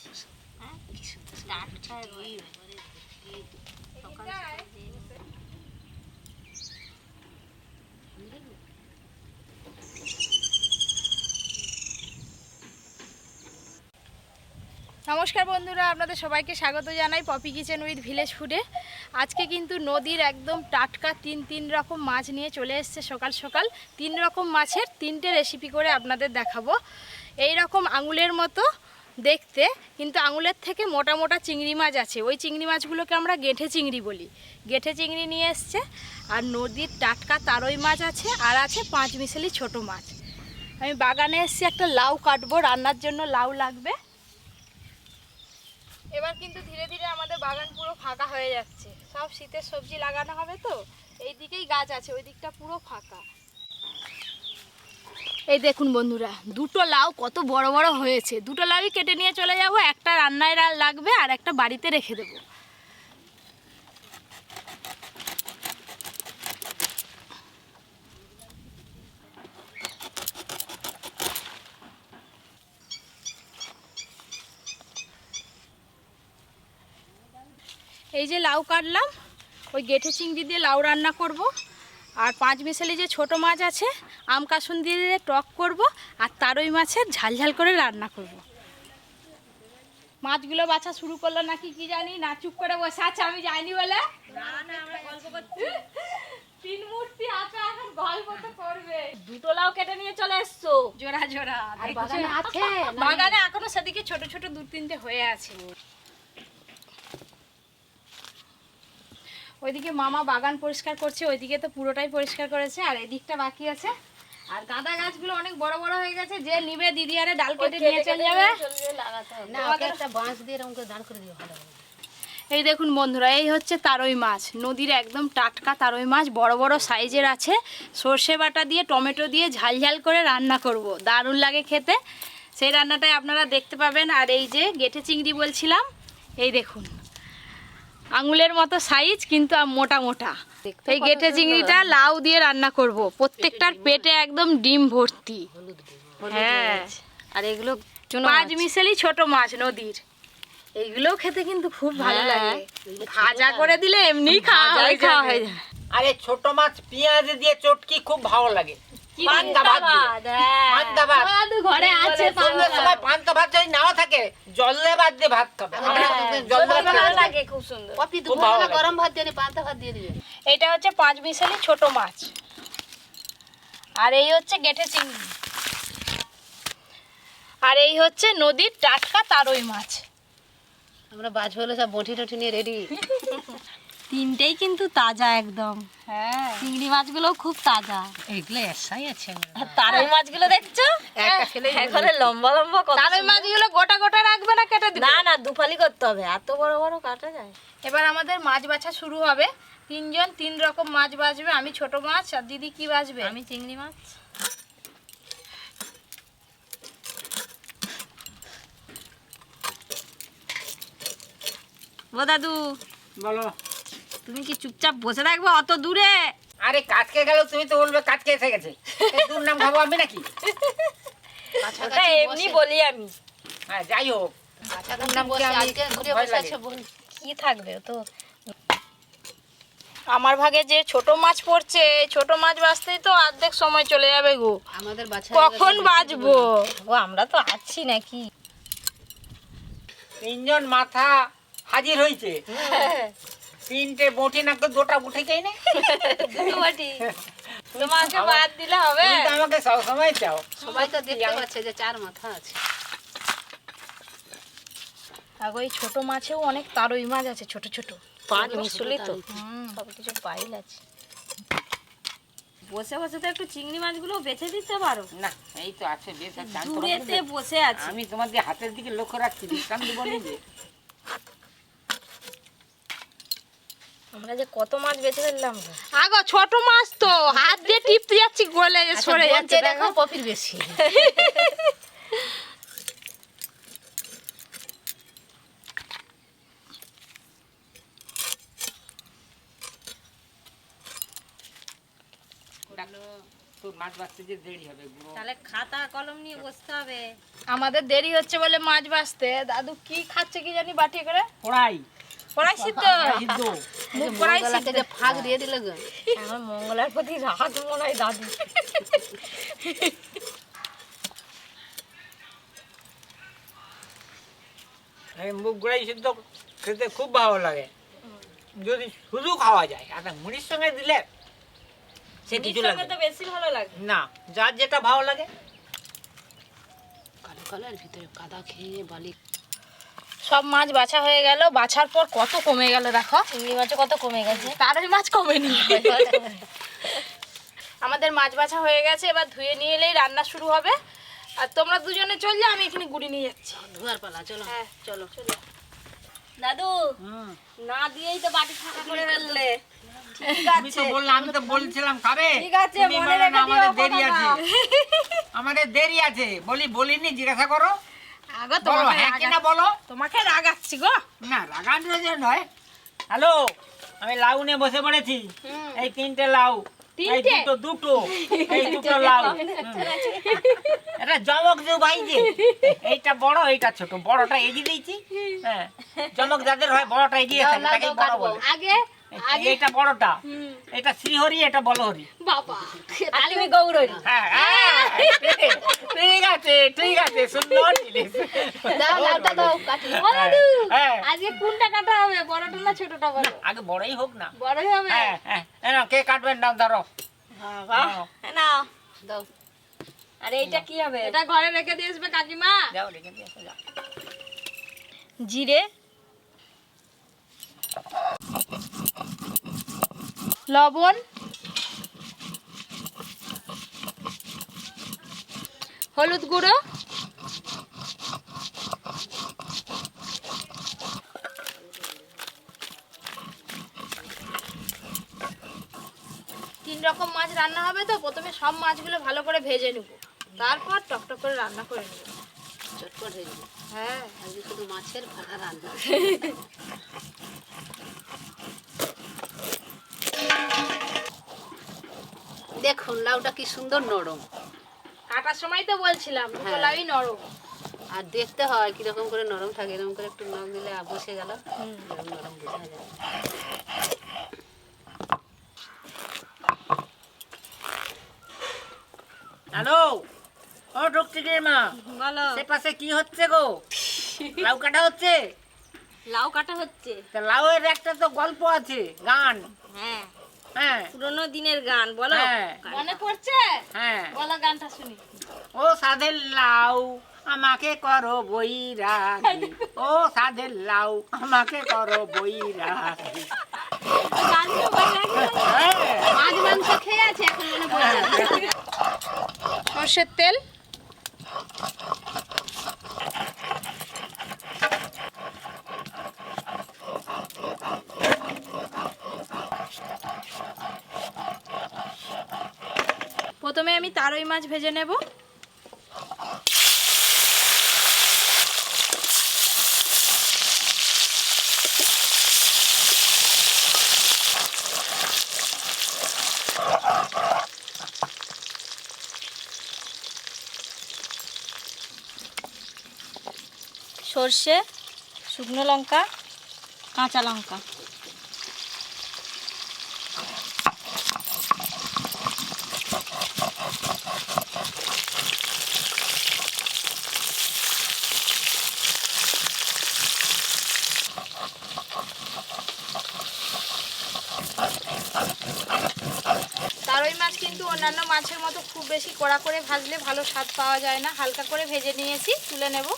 নমস্কার বন্ধুরা, আপনাদের সবাইকে স্বাগত জানাই পপি কিচেন উইথ ভিলেজ ফুডে। আজকে কিন্তু নদীর একদম টাটকা তিন রকম মাছ নিয়ে চলে এসেছে সকাল সকাল। 3 রকম মাছের 3টে রেসিপি করে আপনাদের দেখাবো। এই রকম আঙুলের মতো দেখতে, কিন্তু আঙুলের থেকে মোটা মোটা চিংড়ি মাছ আছে। ওই চিংড়ি মাছগুলোকে আমরা গেঁঠে চিংড়ি বলি। গেঁঠে চিংড়ি নিয়ে এসছে, আর নদীর টাটকা তারই মাছ আছে, আর আছে 5 মিশালি ছোট মাছ। আমি বাগানে এসেছি, একটা লাউ কাটবো, রান্নার জন্য লাউ লাগবে। এবার কিন্তু ধীরে ধীরে আমাদের বাগান পুরো ফাঁকা হয়ে যাচ্ছে। সব শীতের সবজি লাগানো হবে, তো এই দিকেই গাছ আছে, ওই দিকটা পুরো ফাঁকা। এই দেখুন বন্ধুরা, 2টো লাউ কত বড় বড় হয়েছে। 2টো লাউই কেটে নিয়ে চলে যাব। একটা রান্নায় লাগবে আর একটা বাড়িতে রেখে দেব। এই যে লাউ কাটলাম, ওই গেঁঠে চিংড়ি দিয়ে লাউ রান্না করব। আর 5 মিশালি যে ছোট মাছ আছে, আম কাসুন দিয়ে টক করব। আর তারই মাছের ঝালঝাল করে রান্না করব। মাছগুলো বাছা শুরু করলো নাকি কি জানি না, চুপ করে বসে আছে। আমি যাইনি বলে তিন মূর্তি আছে, এখন গল্প তো করবে। 2টো লাউ কেটে নিয়ে চলে এসছো জোড়া জোড়া। বাগানে আছে, বাগানে এখনো সেদিকে ছোট ছোট 2-3টে হয়ে আছে। ওইদিকে মামা বাগান পরিষ্কার করছে, ওইদিকে তো পুরোটাই পরিষ্কার করেছে, আর এদিকটা বাকি আছে। আর গাঁদা গাছগুলো অনেক বড় বড় হয়ে গেছে। যে নিবে দিদি আরে ডাল কেটে নিয়ে চলে যাবে। এই দেখুন বন্ধুরা, এই হচ্ছে তারই মাছ। নদীর একদম টাটকা তারই মাছ, বড় বড় সাইজের আছে। সর্ষে বাটা দিয়ে টমেটো দিয়ে ঝালঝাল করে রান্না করব, দারুণ লাগে খেতে। সেই রান্নাটাই আপনারা দেখতে পাবেন। আর এই যে গেঁঠে চিংড়ি বলছিলাম, এই দেখুন আঙুলের মতো সাইজ, কিন্তু মোটা মোটা। এই গেঁঠে চিংড়িটা লাউ দিয়ে রান্না করব। প্রত্যেকটার পেটে একদম ডিম ভর্তি। হ্যাঁ, আর এগুলো 5 মিশালি ছোট মাছ নদীর। এইগুলোও খেতে কিন্তু খুব ভালো লাগে। ভাজা করে দিলে এমনি খাওয়া হয়ে যায়। আরে ছোট মাছ পেঁয়াজ দিয়ে চটকি খুব ভালো লাগে। পান্তা ভাত ঘরে আছে, পান্তা ভাত যদি নাও থাকে জল দিয়ে ভাত দিয়ে ভাত খাবে। ভালো লাগে, খুব সুন্দর। গরম ভাত দিয়ে পান্তা ভাত দিয়ে দিবে। এটা হচ্ছে 5 মিশালি ছোট মাছ, আর এই হচ্ছে গেঁঠে চিংড়ি, আর এই হচ্ছে নদীর টাটকা তারই মাছ। আমরা বাজ হলে সব বটি টটি নিয়ে রেডি। 3টেই কিন্তু তাজা একদম। হ্যাঁ, চিংড়ি মাছগুলো খুব তাজা। এগুলো এসাই আছে। তারই মাছগুলো দেখছো, এখানে লম্বা লম্বা কত। তারই মাছগুলো গোটা গোটা রাখবে না, কেটে দিবে? না না, দুফালি করতে হবে, এত বড় বড় কাটা যায়। এবার আমাদের মাছ বাছা শুরু হবে। 3জন 3 রকম মাছ বাছবে। আমি ছোট মাছ, আর দিদি কি বাছবে? আমি চিংড়ি মাছ। ও দাদু বলো, তুমি কি চুপচাপ বসে থাকবে অত দূরে? আরে কাটকে গেল, তুমি তো বলবে কাটকে এসে গেছে। তোর নাম খাবো আমি নাকি? ওটা এমনি বলি আমি। হ্যাঁ, যাই হোক, কি থাকবে তো। আমার ভাগে যে ছোট মাছ পড়ছে, ছোট মাছ বাছতেই তো অর্ধেক সময় চলে যাবে গো। আমাদের কখন বাছবো ও? আমরা তো আছি নাকি। 3জন মাথা হাজির হয়েছে। 3টে বটি না, 2টা উঠে যাই না। তোমাকে বাদ দিলে হবে? তুমি তো আমাকে সবসময় চাও। সবাই তো দেখতে পাচ্ছে যে 4 মাথা আছে। আর ওই ছোট মাছেও অনেক তারই মাছ আছে, ছোট ছোট 5 মিশালি তো। সব কিছু পাইল আছে। বসে বসে তো একটু চিংড়ি মাছগুলো বেছে দিতে পারো না, এই তো আছে বেশ। দূরেতে বসে আছে। আমি তোমাদের হাতের দিকে লক্ষ্য রাখছি, বিশ্রাম দিব নিজে। আমরা যে কত মাছ বেছে ফেললাম। আগো ছোট মাছ তো হাত দিয়ে টিপতে যাচ্ছি, গলে সরে যাচ্ছে। দেখো পপির বেশি। তোর মাছ বাছতে যে দেরি হবে। তাহলে খাতা কলম নিয়ে বসতে হবে। আমাদের দেরি হচ্ছে বলে মাছ ভাজতে। দাদু কি খাচ্ছে কি জানি বাটি করে? কড়াই কড়াই সিদ্ধ। সিদ্ধ। মুখ কড়াই সিদ্ধ। মঙ্গলাকে যে ফাঁক দিয়ে দিল গো। আমার মঙ্গলার প্রতি রাগ মনে হয় দাদু। এই মুগ কড়াই সিদ্ধ খেতে খুব ভালো লাগে, যদি শুধু খাওয়া যায়। আর মুড়ির সঙ্গে দিলে সে কিছু লাগে তো বেশি ভালো লাগে। না, যার যেটা ভালো লাগে। কালো কালার ভিতরে কাদা খেয়ে বালি। সব মাছ বাছা হয়ে গেল। বাছার পর কত কমে গেল দেখো। চিংড়ি মাছও কত কমে গেছে, তারই মাছ কমেনি। আমাদের মাছ বাছা হয়ে গেছে, এবার ধুয়ে নিয়ে এলেই রান্না শুরু হবে। আর তোমরা দুজনে চল যাও, আমি এখানে গুড়ি নিয়ে যাচ্ছি। ধোয়ার পালা, চলো। হ্যাঁ চলো চলো। দাদু না দিয়েই তো বাটি ফাঁকা করে ফেললে। আমি তো বললাম, আমি তো বলছিলাম খাবে। ঠিক আছে, তুমি মনে বলো না, রেখে দিও আমাদের দেরি কথাটা। আছে, আমাদের দেরি আছে। বলিনি, জিজ্ঞাসা করো। আগো বলো তোমাকে হ্যাঁ কি না বলো। তোমাকে রাগাচ্ছি গো। না, রাগানোর জন্য নয়। হ্যালো, আমি লাউ নিয়ে বসে পড়েছি। এই 3টে লাউ, এই দুটো এই দুটো লাউ। এটা জমক যে ভাই, যে এইটা বড় এইটা ছোট। বড়টা এগিয়ে দিয়েছি। হ্যাঁ, জমক যাদের হয় বড়টা এগিয়ে থাকে, তাকেই বড় বলে। আগে এইটা বড়টা, এটা শ্রীহরি, এটা বলহরি। বাবা তুমি গৌরী। হ্যাঁ হ্যাঁ, ঠিক আছে ঠিক আছে, সুন্দর জিনিস। দাও লাউটা দাও কাটি। হ্যাঁ, আজকে কোনটা কাটা হবে, বড়টা না ছোটটা বলো? আগে বড়ই হোক না। বড়ই হবে। হ্যাঁ হ্যাঁ, না কে কাটবেন না, ধরো। নাও। দাও। আরে এইটা কি হবে? এটা ঘরে রেখে দিয়ে আসবে কাকিমা। যাও রেখে দিয়ে আসো, যাও। জিরে, লবণ, হলুদ গুঁড়ো, তিন রকম মাছ রান্না হবে তো প্রথমে সব মাছগুলো ভালো করে ভেজে নেব, তারপর টকটক করে রান্না করে নেব। চটপট হয়ে যাবে। হ্যাঁ, আজকে শুধু মাছের ভাড়া রান্না। দেখুন লাউটা কি সুন্দর নরম। কাটার সময় তো বলছিলাম দুটো হ্যাঁ। লাই নরম। আর দেখতে হয় কিরকম করে নরম থাকে, এরকম করে একটু নখ দিলে বসে গেল, এরকম নরম বোঝা যায়। হ্যালো, ও ডক্টর মা, বলো। সে পাশে কি হচ্ছে গো? লাউ কাটা হচ্ছে? লাউ কাটা হচ্ছে। তা লাউয়ের একটা তো গল্প আছে, গান। হ্যাঁ, হ্যাঁ পুরোনো দিনের গান বলো। হ্যাঁ। মনে পড়ছে? হ্যাঁ, বলো গানটা শুনি। ও সাধের লাউ আমাকে করো বৈরাগী, ও সাধের লাউ আমাকে করো বৈরাগী। হ্যাঁ, মাছ মাংস খেয়ে আছে এখন মনে পড়ছে। সর্ষের তেল, প্রথমে আমি তারই মাছ ভেজে নেব। সর্ষে, শুকনো লঙ্কা, কাঁচা লঙ্কা, তারই মাছ কিন্তু অন্যান্য মাছের মতো খুব বেশি কড়া করে ভাজলে ভালো স্বাদ পাওয়া যায় না। হালকা করে ভেজে নিয়েছি, তুলে নেব।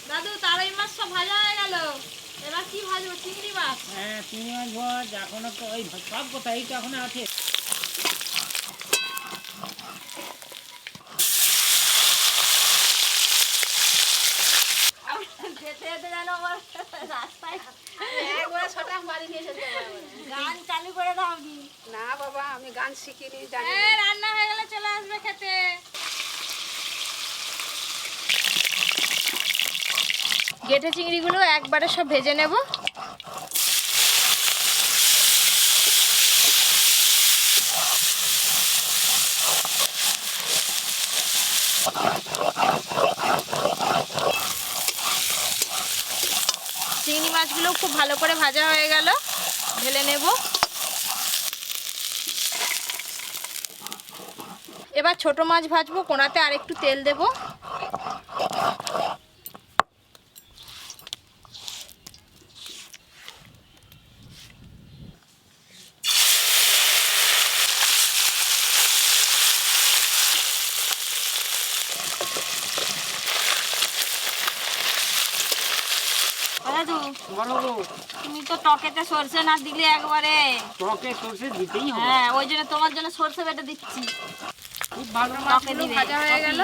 দাদু তারই মাছ সব ভাজা হয়ে গেল, এবার কি ভাজবো? চিংড়ি মাছ। হ্যাঁ, চিংড়ি মাছ ভাজ এখনো তো, ওই সব কথা এই তো এখনো আছে। যেতে যেতে যেন আমার রাস্তায় একবার ছোটা বাড়ি নিয়ে এসে গান চালু করে দাও কি? না বাবা, আমি গান শিখিনি, জানি না। রান্না হয়ে গেলে চলে আসবে খেতে। গেটে চিংড়িগুলো একবারে সব ভেজে নেব। চিংড়ি মাছগুলো খুব ভালো করে ভাজা হয়ে গেল, ঢেলে নেব। এবার ছোট মাছ ভাজবো, কোনাতে আর একটু তেল দেব। তুমি তো টকেতে সরষে না দিলে একবারে। টকে সরষে দিতেই হবে। হ্যাঁ, ওই জন্য তোমার জন্য সরষে বেটে দিচ্ছি। খুব ভালো টকে দিবে, ভাজা হয়ে গেল,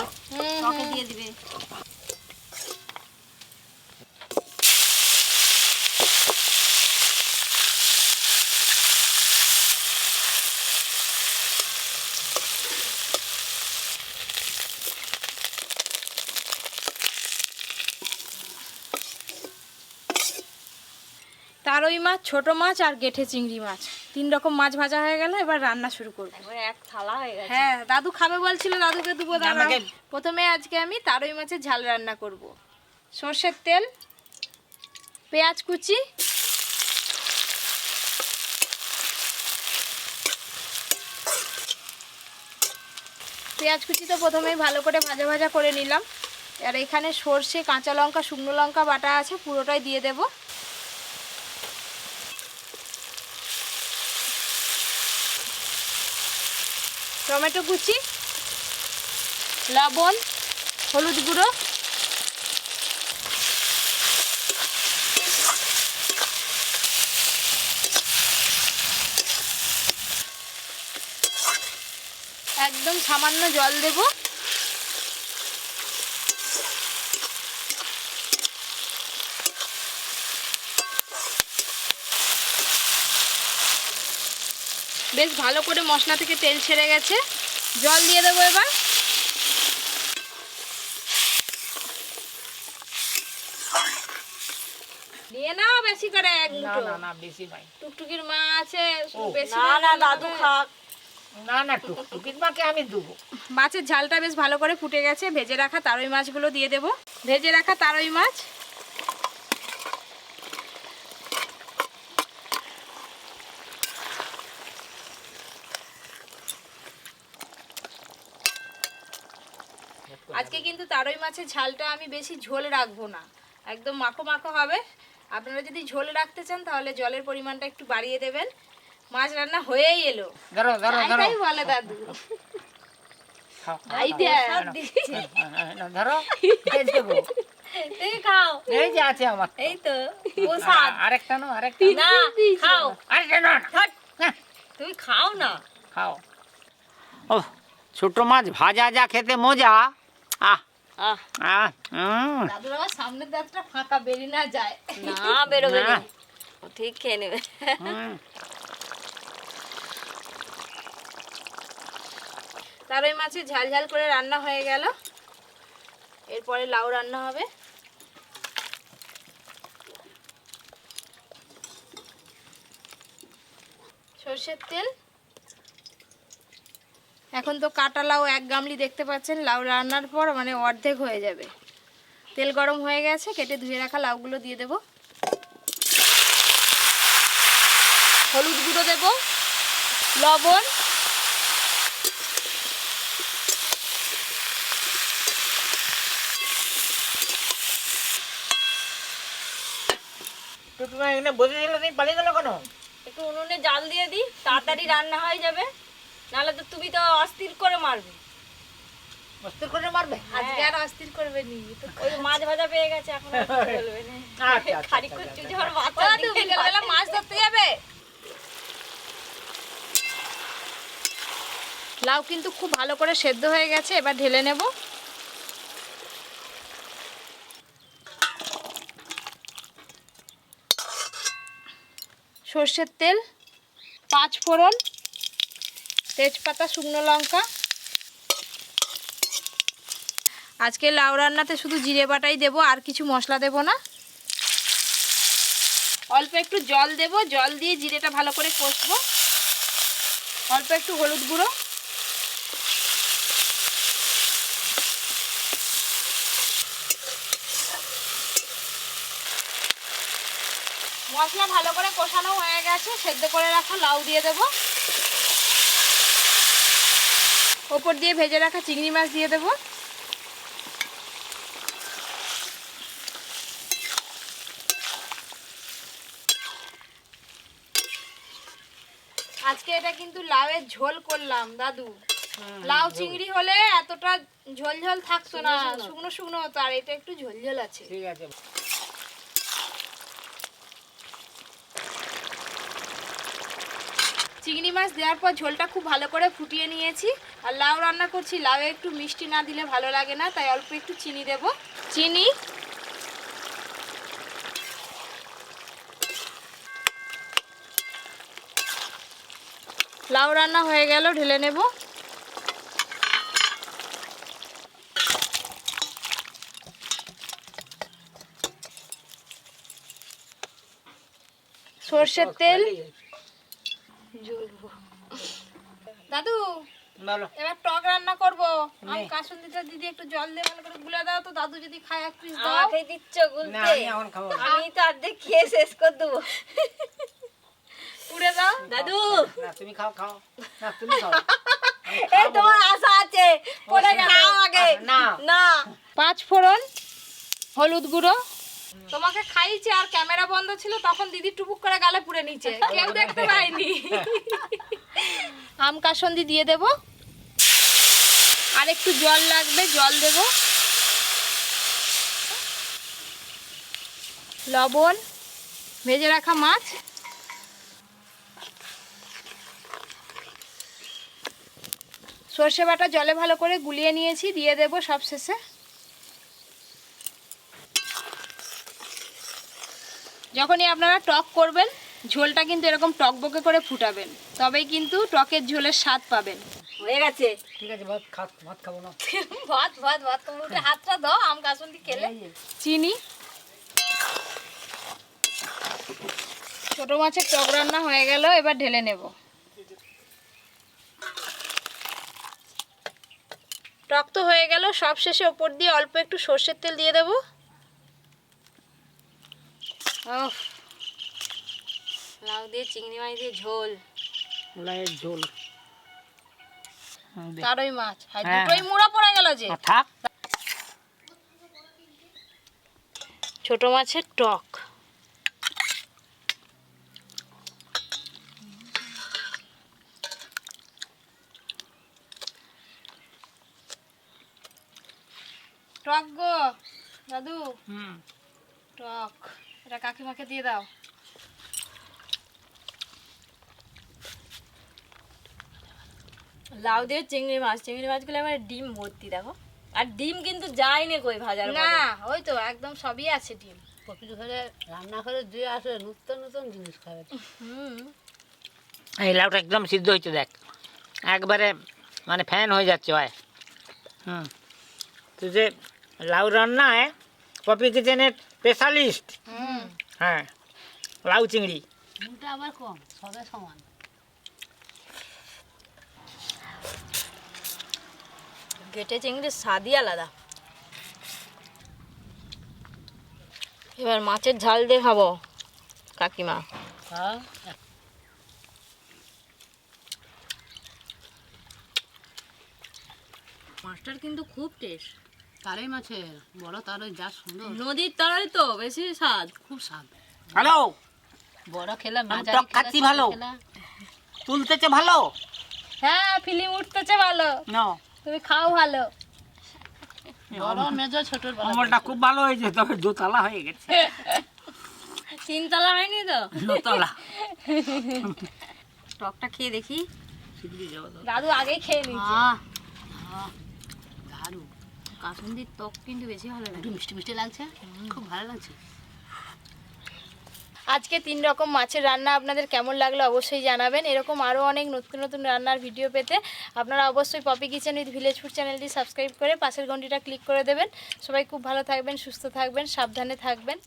টকে দিয়ে দিবে। তারই মাছ, ছোট মাছ আর গেঠে চিংড়ি মাছ, 3 রকম মাছ ভাজা হয়ে গেল। এবার রান্না শুরু করব। এক থালা হয়ে গেছে। হ্যাঁ, দাদু খাবে বলছিল, দাদুকে দেবো। আমাকে- প্রথমে আজকে আমি তারই মাছের ঝাল রান্না করব। সর্ষের তেল, পেঁয়াজ কুচি, পেঁয়াজ কুচি তো প্রথমেই ভালো করে ভাজা ভাজা করে নিলাম। আর এখানে সর্ষে, কাঁচা লঙ্কা, শুকনো লঙ্কা বাটা আছে, পুরোটাই দিয়ে দেব। টমেটো কুচি, লবণ, হলুদ গুঁড়ো, একদম সামান্য জল দেব। বেশ ভালো করে মশলা থেকে তেল ছেড়ে গেছে, জল দিয়ে দেবো এবার। দিয়ে নাও বেশি করে, এক না মুঠো। না না, বেশি নাই। টুকটুকির মা আছে, বেশি না না, দাদু খাক। না না, টুকটুকির মাকে আমি দেবো। মাছের ঝালটা বেশ ভালো করে ফুটে গেছে। ভেজে রাখা তারই মাছগুলো দিয়ে দেব। ভেজে রাখা তারই মাছ, আজকে কিন্তু তারই মাছের ঝালটা আমি বেশি ঝোল রাখবো না, একদম মাখো মাখো হবে। আপনারা যদি ঝোল রাখতে চান তাহলে জলের পরিমাণটা একটু বাড়িয়ে দেবেন। মাছ রান্না হয়েই এলো, ধরো ধরো ধরো। তাই বলে দাদু। খাও, এই দে, ধরো, এই দেবো। তুমি খাও। এই যে আছে আমার। এই তো প্রসাদ। আরেকটা নাও, আরেকটা না, খাও। আরেকটা না, তুমি খাও না। খাও। ও, ছোট মাছ ভাজা যা খেতে মজা। আহ আহ, আহ দাদুর আবার সামনের দাঁতটা ফাঁকা, বেরিয়ে না যায়। না বেরোবে না, না। ও ঠিক খেয়ে নেবে। তারই মাছের ঝাল ঝাল করে রান্না হয়ে গেল। এরপরে লাউ রান্না হবে। সরষের তেল, এখন তো কাটা লাউ 1 গামলি দেখতে পাচ্ছেন। লাউ রান্নার পর মানে অর্ধেক হয়ে যাবে। তেল গরম হয়ে গেছে, কেটে ধুয়ে রাখা লাউগুলো দিয়ে দেব। হলুদ গুঁড়ো দেব, লবণ, তুমি এখানে বসেছিল, তুমি পালিয়ে গেল কেন? একটু উনুনে জাল দিয়ে দিই, তাড়াতাড়ি রান্না হয়ে যাবে। নাহলে তো তুমি তো অস্থির করে মারবে। অস্থির করে মারবে? আজকে আর অস্থির করবে নি, তো ওই মাছ ভাজা পেয়ে গেছে, এখন আর কিছু বলবে না। আচ্ছা, আচ্ছা, খালি আচ্ছা, করছি আচ্ছা। যখন বাচ্চা দিকে বিকেলবেলা মাছ ধরতে যাবে। লাউ কিন্তু খুব ভালো করে সেদ্ধ হয়ে গেছে, এবার ঢেলে নেব। সর্ষের তেল, 5 ফোড়ন, তেজপাতা, শুকনো লঙ্কা। আজকে লাউ রান্নাতে শুধু জিরে বাটাই দেব, আর কিছু মশলা দেব না। অল্প একটু জল দেব, জল দিয়ে জিরেটা ভালো করে কষবো। অল্প একটু হলুদ গুঁড়ো, মশলা ভালো করে কষানো হয়ে গেছে, সেদ্ধ করে রাখা লাউ দিয়ে দেব, ওপর দিয়ে ভেজে রাখা চিংড়ি মাছ দিয়ে দেব, আজকে এটা কিন্তু লাউয়ের ঝোল করলাম দাদু। লাউ চিংড়ি হলে এতটা ঝোল ঝোল থাকতো না, শুকনো শুকনো হতো, আর এটা একটু ঝোল ঝোল আছে। ঠিক আছে। চিংড়ি মাছ দেওয়ার পর ঝোলটা খুব ভালো করে ফুটিয়ে নিয়েছি। আর লাউ রান্না করছি, লাউ একটু মিষ্টি না দিলে ভালো লাগে না, তাই অল্প একটু চিনি দেব। চিনি, লাউ রান্না হয়ে গেল, ঢেলে নেব। সর্ষের তেল, দাদু বলো। এবার টক রান্না করব। আমি কাসুন্দিটা দিদি একটু জল দিয়ে ভালো করে গুলে দাও তো, দাদু যদি খায় এক পিস দাও। আমাকে দিচ্ছ না গুলতে? আমি এখন খাবো না। আমি তো অর্ধেক খেয়ে শেষ করে দেবো। পুড়ে দাও দাদু না তুমি খাও খাও। না তুমি খাও। এই তোমার আশা আছে, পড়ে খাও আগে। না না 5 ফোড়ন, হলুদ গুঁড়ো। তোমাকে খাইছে আর ক্যামেরা বন্ধ ছিল, তখন দিদি টুপুক করে গালে পুড়ে নিচে, কেউ দেখতে পায়নি। আম কাসন্দি দিয়ে দেব, আর একটু জল লাগবে, জল দেব, লবণ, ভেজে রাখা মাছ, সর্ষে বাটা জলে ভালো করে গুলিয়ে নিয়েছি, দিয়ে দেব সব শেষে। যখনই আপনারা টক করবেন, ঝোলটা কিন্তু এরকম টকবকে করে ফুটাবেন, তবেই কিন্তু টকের ঝোলের স্বাদ পাবেন। হয়ে গেছে। ঠিক আছে, ভাত ভাত খাবো না। ভাত ভাত ভাত তুমি উঠে হাতটা দাও, আম কাসুন্দি খেলে। চিনি, ছোট মাছের টক রান্না হয়ে গেল, এবার ঢেলে নেব। টক তো হয়ে গেল, সব শেষে ওপর দিয়ে অল্প একটু সর্ষের তেল দিয়ে দেব। লাউ দিয়ে চিংড়ি মাছ দিয়ে ঝোল, লাউয়ের ঝোল। তারই মাছ, আর হ্যাঁ। দুটোই মুড়া পড়ে গেল যে। থাক। ছোট মাছের টক, টক গো দাদু, টক। এটা কাকিমাকে দিয়ে দাও। লাউ দিয়ে চিংড়ি মাছগুলো আমার ডিম ভর্তি দেখো, আর ডিম কিন্তু যায়নি কই ভাজার না, ওই তো একদম সবই আছে ডিম। পপির ঘরে রান্না করে দিয়ে আসলে নতুন নতুন জিনিস খাবে। এই লাউটা একদম সিদ্ধ হয়েছে দেখ, একবারে মানে ফ্যান হয়ে যাচ্ছে ভাই। তো যে লাউ রান্নায় পপি কিচেনের স্পেশালিস্ট। হ্যাঁ, লাউ চিংড়ি। ডিমটা আবার কম, সবে সমান। গেটে চিংড়ির স্বাদই আলাদা। এবার মাছের ঝাল দিয়ে খাবো কাকিমা। মাছটার কিন্তু খুব টেস্ট। তারাই মাছের বড় তারাই যা সুন্দর, নদীর তারাই তো বেশি স্বাদ, খুব স্বাদ। হ্যালো, বড় খেলা আমি টক খাচ্ছি ভালো, তুলতেছে ভালো। হ্যাঁ, ফিল্ম উঠতেছে ভালো, তুমি খাও ভালো। বড় মেজো ছোট কমলটা খুব ভালো হয়েছে, তবে দোতলা হয়ে গেছে। 3 তলা হয়নি তো, দোতলা। টকটা খেয়ে দেখি। দাদু আগে খেয়ে নিয়েছে। দারুণ। কাসুন্দির টক কিন্তু বেশি ভালো লাগে, একটু মিষ্টি মিষ্টি লাগছে, খুব ভালো লাগছে। আজকে 3 রকম মাছের রান্না আপনাদের কেমন লাগলো অবশ্যই জানাবেন। এরকম আরও অনেক নতুন নতুন রান্নার ভিডিও পেতে আপনারা অবশ্যই Poppy kitchen with village food চ্যানেলটি সাবস্ক্রাইব করে পাশের ঘন্টিটা ক্লিক করে দেবেন। সবাই খুব ভালো থাকবেন, সুস্থ থাকবেন, সাবধানে থাকবেন।